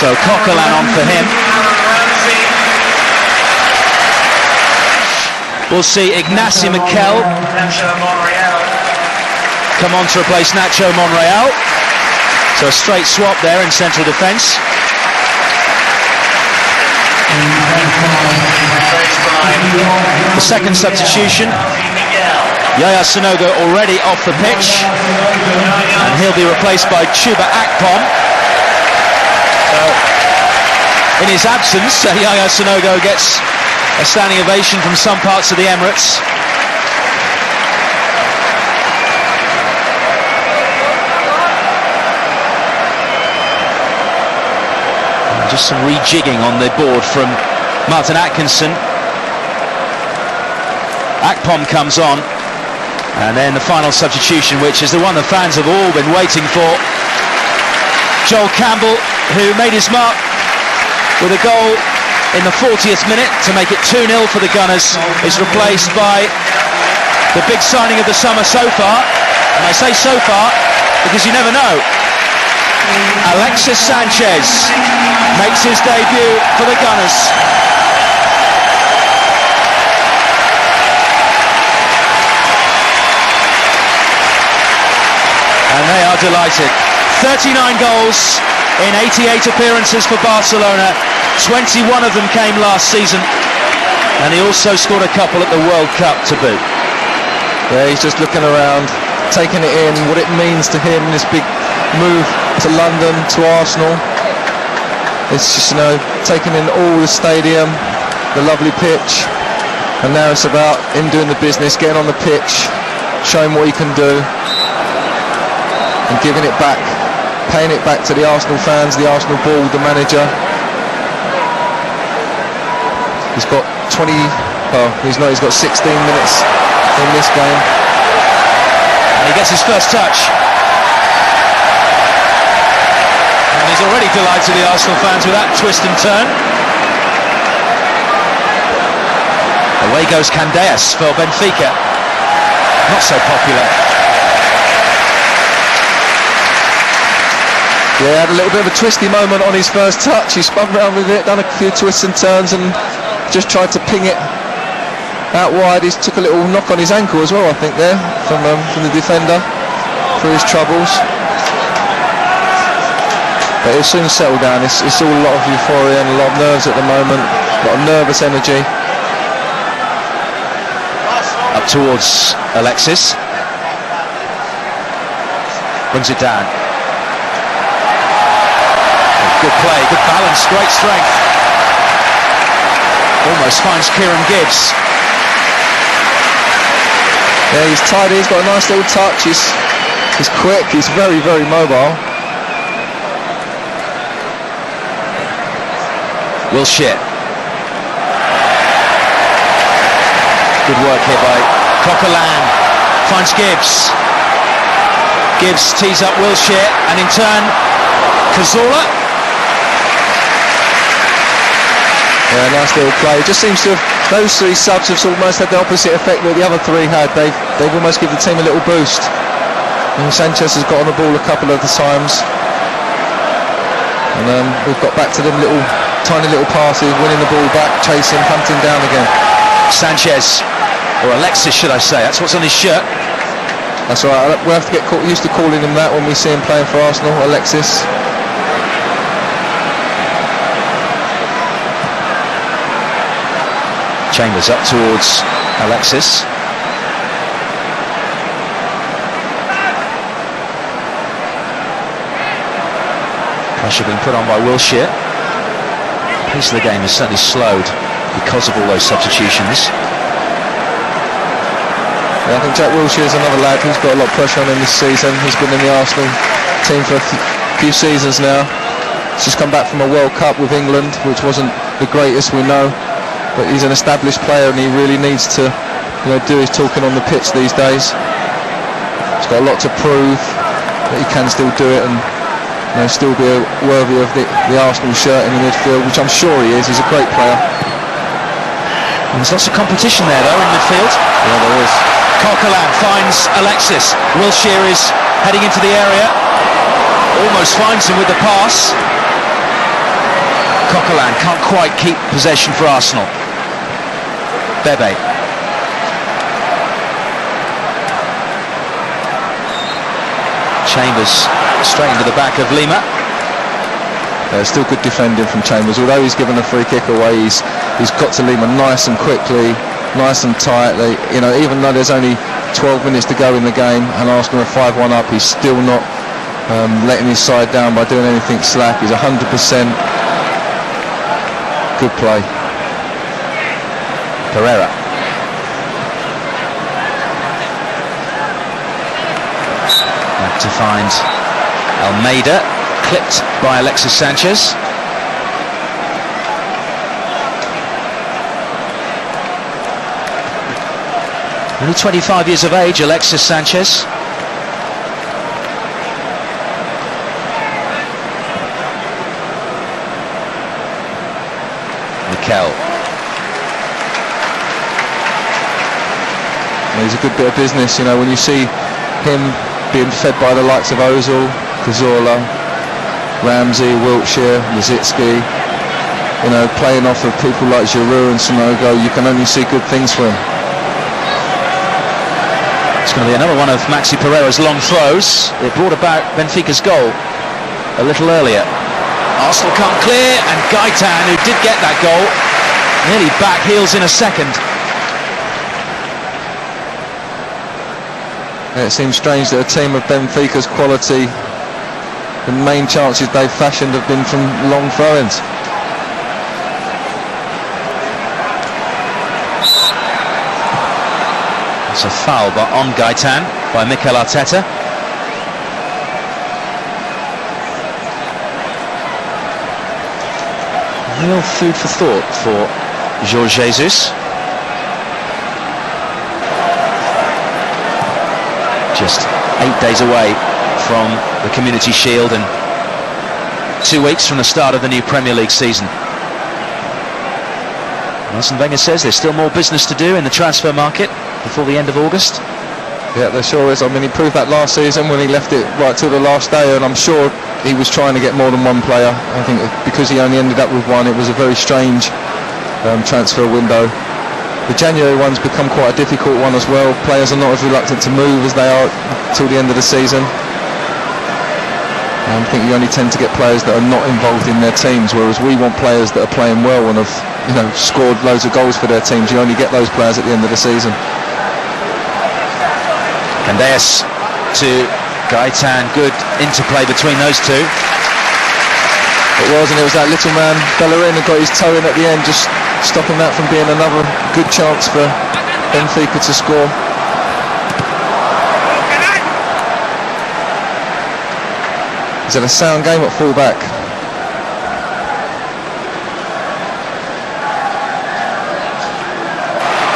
So Coquelin on for him. We'll see Ignacy Miquel come on to replace Nacho Monreal. So a straight swap there in central defence. The second substitution, Yaya Sanogo already off the pitch, and he'll be replaced by Chuba Akpom. In his absence, Yaya Sanogo gets a standing ovation from some parts of the Emirates. Just some rejigging on the board from Martin Atkinson. Akpom comes on, and then the final substitution, which is the one the fans have all been waiting for. Joel Campbell, who made his mark with a goal in the 40th minute to make it 2-0 for the Gunners, is replaced by the big signing of the summer so far. And I say so far because you never know. Alexis Sánchez makes his debut for the Gunners. And they are delighted. 39 goals in 88 appearances for Barcelona. 21 of them came last season, and he also scored a couple at the World Cup to boot. Yeah, he's just looking around, taking it in, what it means to him, this big move to London, to Arsenal. It's just, you know, taking in all the stadium, the lovely pitch, and now it's about him doing the business, getting on the pitch, showing what he can do, and giving it back, paying it back to the Arsenal fans, the Arsenal board, the manager. He's got 20, well, he's got 16 minutes in this game. And he gets his first touch. And he's already delighted the Arsenal fans with that twist and turn. Away goes Candeias for Benfica. Not so popular. Yeah, had a little bit of a twisty moment on his first touch. He spun around with it, done a few twists and turns, and just tried to ping it out wide. He took a little knock on his ankle as well, I think, there from the defender for his troubles. But he'll soon settle down. It's all a lot of euphoria and a lot of nerves at the moment, a lot of nervous energy. Up towards Alexis. Brings it down. Good play, good balance, great strength. Almost finds Kieran Gibbs. Yeah, he's tidy, he's got a nice little touch, he's quick, he's very, very mobile. Wilshere. Good work here by Coquelin. Finds Gibbs. Gibbs tees up Wilshere, and in turn, Cazorla. Yeah, nice little play. It just seems to have, those three subs have almost had the opposite effect that the other three had. They've almost given the team a little boost. And Sanchez has got on the ball a couple of the times. And we've got back to them tiny little passes, winning the ball back, chasing, hunting down again. Sanchez, or Alexis should I say, that's what's on his shirt. That's all right, we'll have to get used to calling him that when we see him playing for Arsenal, Alexis. Chambers up towards Alexis. Pressure being put on by Wilshere. The pace of the game is certainly slowed because of all those substitutions. Yeah, I think Jack Wilshere is another lad who's got a lot of pressure on him this season. He's been in the Arsenal team for a few seasons now. He's just come back from a World Cup with England, which wasn't the greatest, we know. But he's an established player and he really needs to, do his talking on the pitch these days. He's got a lot to prove, but he can still do it and still be worthy of the Arsenal shirt in the midfield, which I'm sure he is. He's a great player. And there's lots of competition there though in midfield. Yeah, there is. Coquelin finds Alexis. Wilshere is heading into the area. Almost finds him with the pass. Coquelin can't quite keep possession for Arsenal. Bebe. Chambers straight into the back of Lima. Still good defending from Chambers. Although he's given a free kick away, he's got to Lima nice and quickly, nice and tightly. You know, even though there's only 12 minutes to go in the game and Arsenal are 5-1 up, he's still not letting his side down by doing anything slack. He's 100%. Good play. Pereira. Back to find Almeida, clipped by Alexis Sánchez. Only 25 years of age, Alexis Sánchez. Mikel. He's a good bit of business, you know, when you see him being fed by the likes of Ozil, Cazorla, Ramsey, Wiltshire, Lizitsky, you know, playing off of people like Giroud and Sonogo, you can only see good things for him. It's going to be another one of Maxi Pereira's long throws. It brought about Benfica's goal a little earlier. Arsenal come clear, and Gaitan, who did get that goal, nearly back heels in a second. It seems strange that a team of Benfica's quality, the main chances they've fashioned have been from long throw-ins. It's a foul on Gaitan by Mikel Arteta. Real food for thought for Jorge Jesus. Just 8 days away from the Community Shield and 2 weeks from the start of the new Premier League season. Arsene Wenger says there's still more business to do in the transfer market before the end of August. Yeah, there sure is. I mean, he proved that last season when he left it right till the last day, and I'm sure he was trying to get more than one player. I think because he only ended up with one, it was a very strange transfer window. The January one's become quite a difficult one as well. Players are not as reluctant to move as they are till the end of the season. I think you only tend to get players that are not involved in their teams, whereas we want players that are playing well and have, you know, scored loads of goals for their teams. You only get those players at the end of the season. Candeas to Gaitan, good interplay between those two. It was, and it was that little man Bellerin who got his toe in at the end, just stopping that from being another good chance for Benfica to score. He's had a sound game at full-back.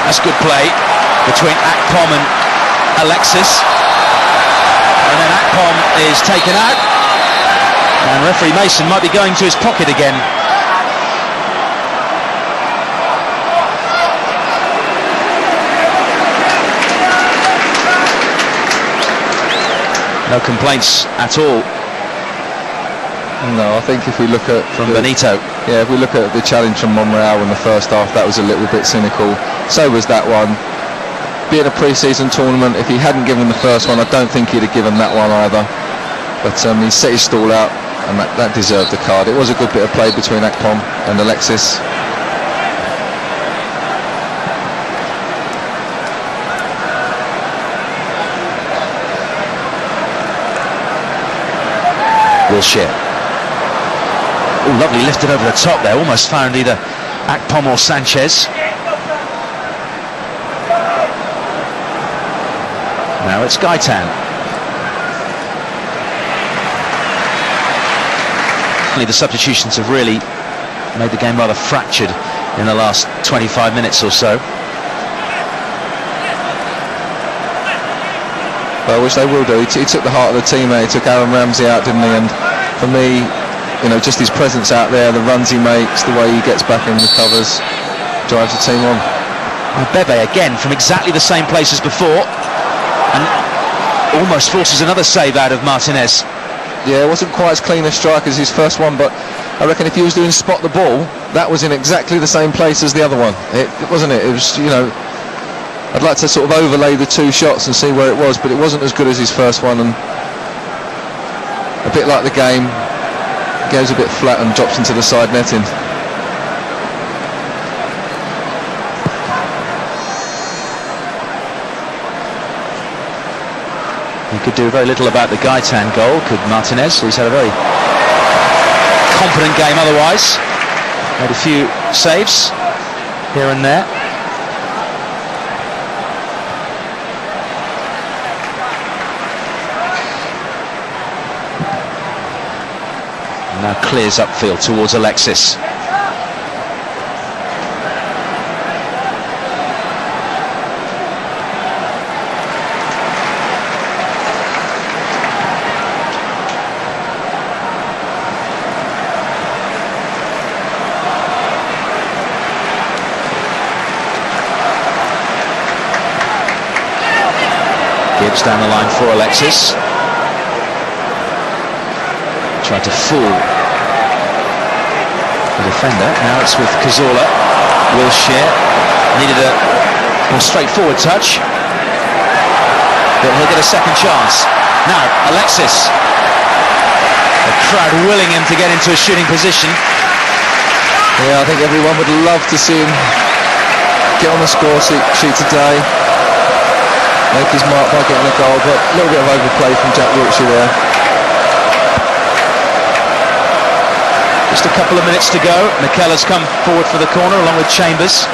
That's good play between Akpom and Alexis. And then Akpom is taken out. And referee Mason might be going to his pocket again. No complaints at all. No, I think if we look at from Benito. Yeah, if we look at the challenge from Monreal in the first half, that was a little bit cynical. So was that one. Being a pre-season tournament, if he hadn't given the first one, I don't think he'd have given that one either. But he set his stall out, and that deserved the card. It was a good bit of play between Akpom and Alexis. Wilshere. Oh, lovely lifted over the top there. Almost found either Akpom or Sanchez. Now it's Gaitan. The substitutions have really made the game rather fractured in the last 25 minutes or so. Well, which they will do. He took the heart of the team out. He took Aaron Ramsey out, didn't he? And for me, you know, just his presence out there, the runs he makes, the way he gets back and recovers, drives the team on. Bebe again from exactly the same place as before, and almost forces another save out of Martinez. Yeah, it wasn't quite as clean a strike as his first one, but I reckon if he was doing spot the ball, that was in exactly the same place as the other one. It wasn't it? It was, you know, I'd like to sort of overlay the two shots and see where it was, but it wasn't as good as his first one, and a bit like the game, goes a bit flat and drops into the side netting. He could do very little about the Gaitan goal, could Martinez, who's had a very competent game otherwise. Made a few saves here and there. And now clears upfield towards Alexis. Gibbs down the line for Alexis. Tried to fool the defender. Now it's with Cazorla. Wilshere needed a more straightforward touch, but he'll get a second chance. Now Alexis. The crowd willing him to get into a shooting position. Yeah, I think everyone would love to see him get on the score sheet today. Make his mark by getting a goal, but a little bit of overplay from Jack Wilshere there. Just a couple of minutes to go. McKellar's come forward for the corner along with Chambers.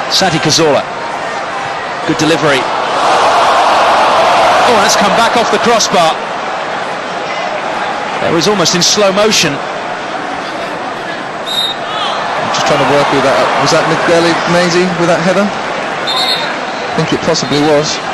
Santi Cazorla. Good delivery. Oh, and it's come back off the crossbar. It was almost in slow motion. Just trying to work with that. Was that Miguel Maisie with that header? I think it possibly was.